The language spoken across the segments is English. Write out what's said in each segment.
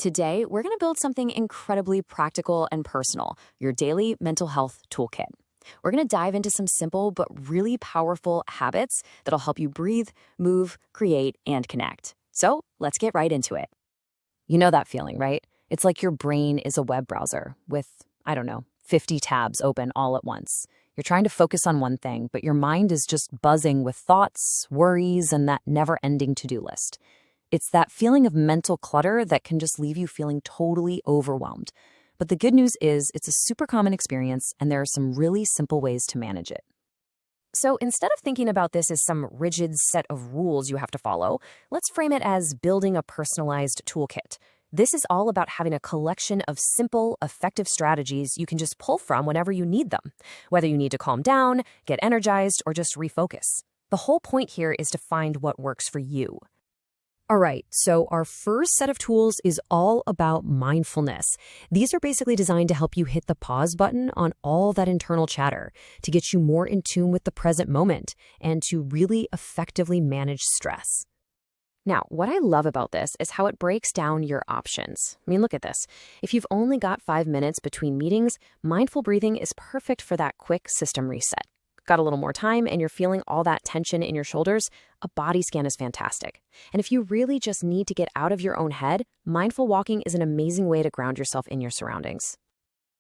Today, we're going to build something incredibly practical and personal, your daily mental health toolkit. We're going to dive into some simple but really powerful habits that'll help you breathe, move, create, and connect. So let's get right into it. You know that feeling, right? It's like your brain is a web browser with, 50 tabs open all at once. You're trying to focus on one thing, but your mind is just buzzing with thoughts, worries, and that never-ending to-do list. It's that feeling of mental clutter that can just leave you feeling totally overwhelmed. But the good news is it's a super common experience, and there are some really simple ways to manage it. So instead of thinking about this as some rigid set of rules you have to follow, let's frame it as building a personalized toolkit. This is all about having a collection of simple, effective strategies you can just pull from whenever you need them, whether you need to calm down, get energized, or just refocus. The whole point here is to find what works for you. All right, so our first set of tools is all about mindfulness. These are basically designed to help you hit the pause button on all that internal chatter, to get you more in tune with the present moment, and to really effectively manage stress. Now, what I love about this is how it breaks down your options. I mean, look at this. If you've only got 5 minutes between meetings, mindful breathing is perfect for that quick system reset. Got a little more time and you're feeling all that tension in your shoulders, a body scan is fantastic. And if you really just need to get out of your own head, mindful walking is an amazing way to ground yourself in your surroundings.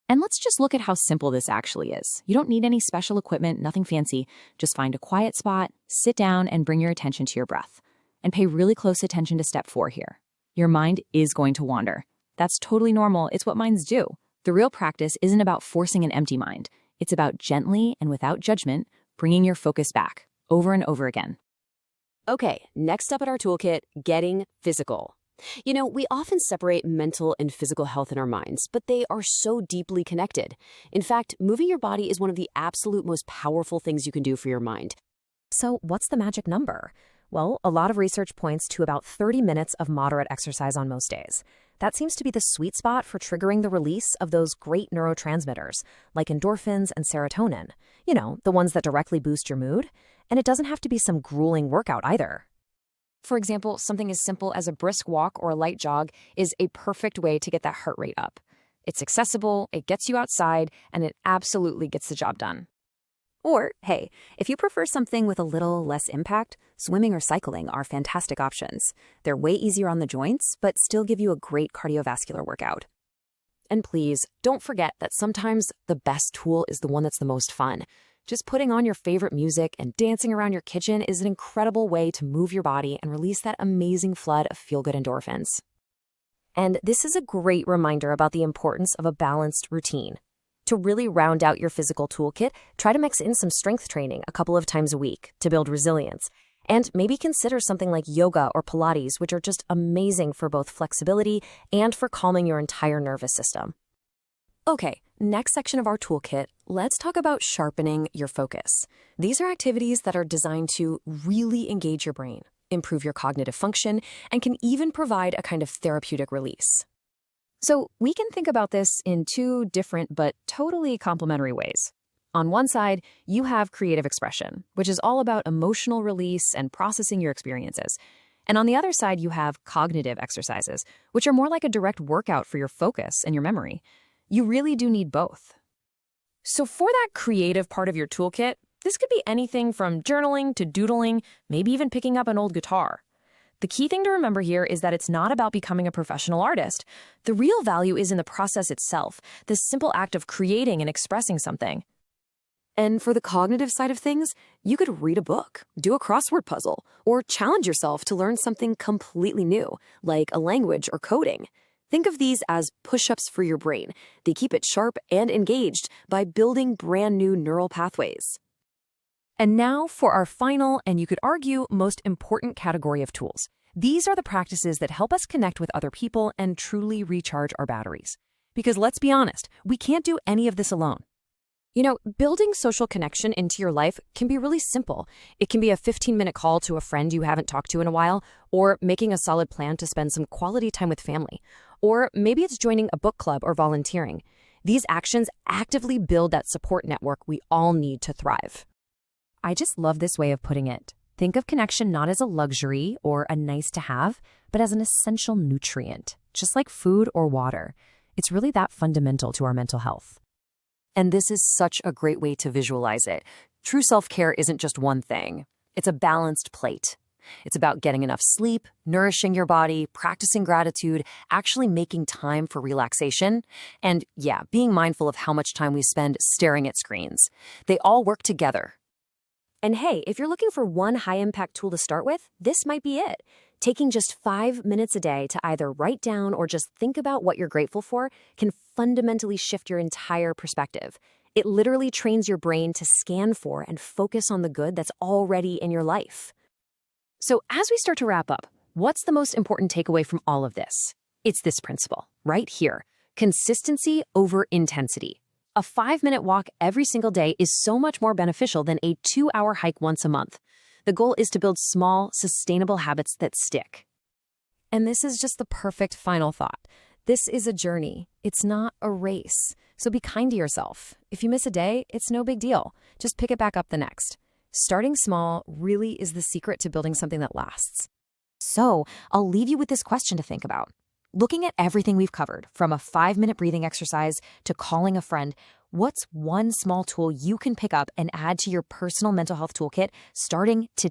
And let's just look at how simple this actually is. You don't need any special equipment, nothing fancy. Just find a quiet spot, sit down, and bring your attention to your breath. And pay really close attention to step 4 here. Your mind is going to wander. That's totally normal. It's what minds do. The real practice isn't about forcing an empty mind. It's about gently and without judgment, bringing your focus back over and over again. Okay, next up at our toolkit, getting physical. You know, we often separate mental and physical health in our minds, but they are so deeply connected. In fact, moving your body is one of the absolute most powerful things you can do for your mind. So what's the magic number? Well, a lot of research points to about 30 minutes of moderate exercise on most days. That seems to be the sweet spot for triggering the release of those great neurotransmitters, like endorphins and serotonin. You know, the ones that directly boost your mood. And it doesn't have to be some grueling workout either. For example, something as simple as a brisk walk or a light jog is a perfect way to get that heart rate up. It's accessible, it gets you outside, and it absolutely gets the job done. Or, hey, if you prefer something with a little less impact, swimming or cycling are fantastic options. They're way easier on the joints, but still give you a great cardiovascular workout. And please, don't forget that sometimes the best tool is the one that's the most fun. Just putting on your favorite music and dancing around your kitchen is an incredible way to move your body and release that amazing flood of feel-good endorphins. And this is a great reminder about the importance of a balanced routine. To really round out your physical toolkit, try to mix in some strength training a couple of times a week to build resilience. And maybe consider something like yoga or Pilates, which are just amazing for both flexibility and for calming your entire nervous system. Okay, next section of our toolkit, let's talk about sharpening your focus. These are activities that are designed to really engage your brain, improve your cognitive function, and can even provide a kind of therapeutic release. So we can think about this in 2 different but totally complementary ways. On one side, you have creative expression, which is all about emotional release and processing your experiences. And on the other side, you have cognitive exercises, which are more like a direct workout for your focus and your memory. You really do need both. So for that creative part of your toolkit, this could be anything from journaling to doodling, maybe even picking up an old guitar. The key thing to remember here is that it's not about becoming a professional artist. The real value is in the process itself, the simple act of creating and expressing something. And for the cognitive side of things, you could read a book, do a crossword puzzle, or challenge yourself to learn something completely new, like a language or coding. Think of these as push-ups for your brain. They keep it sharp and engaged by building brand new neural pathways. And now for our final, and you could argue, most important category of tools. These are the practices that help us connect with other people and truly recharge our batteries. Because let's be honest, we can't do any of this alone. You know, building social connection into your life can be really simple. It can be a 15-minute call to a friend you haven't talked to in a while, or making a solid plan to spend some quality time with family. Or maybe it's joining a book club or volunteering. These actions actively build that support network we all need to thrive. I just love this way of putting it. Think of connection not as a luxury or a nice to have, but as an essential nutrient. just like food or water. It's really that fundamental to our mental health. And this is such a great way to visualize it. True self-care isn't just one thing. It's a balanced plate. It's about getting enough sleep, nourishing your body, practicing gratitude, actually making time for relaxation, and yeah, being mindful of how much time we spend staring at screens. They all work together. And hey, if you're looking for one high-impact tool to start with, this might be it. Taking just 5 minutes a day to either write down or just think about what you're grateful for can fundamentally shift your entire perspective. It literally trains your brain to scan for and focus on the good that's already in your life. So as we start to wrap up, what's the most important takeaway from all of this? It's this principle right here: consistency over intensity. A 5-minute walk every single day is so much more beneficial than a 2-hour hike once a month. The goal is to build small, sustainable habits that stick. And this is just the perfect final thought. This is a journey. It's not a race. So be kind to yourself. If you miss a day, it's no big deal. Just pick it back up the next. Starting small really is the secret to building something that lasts. So I'll leave you with this question to think about. Looking at everything we've covered, from a 5-minute breathing exercise to calling a friend, what's one small tool you can pick up and add to your personal mental health toolkit starting today?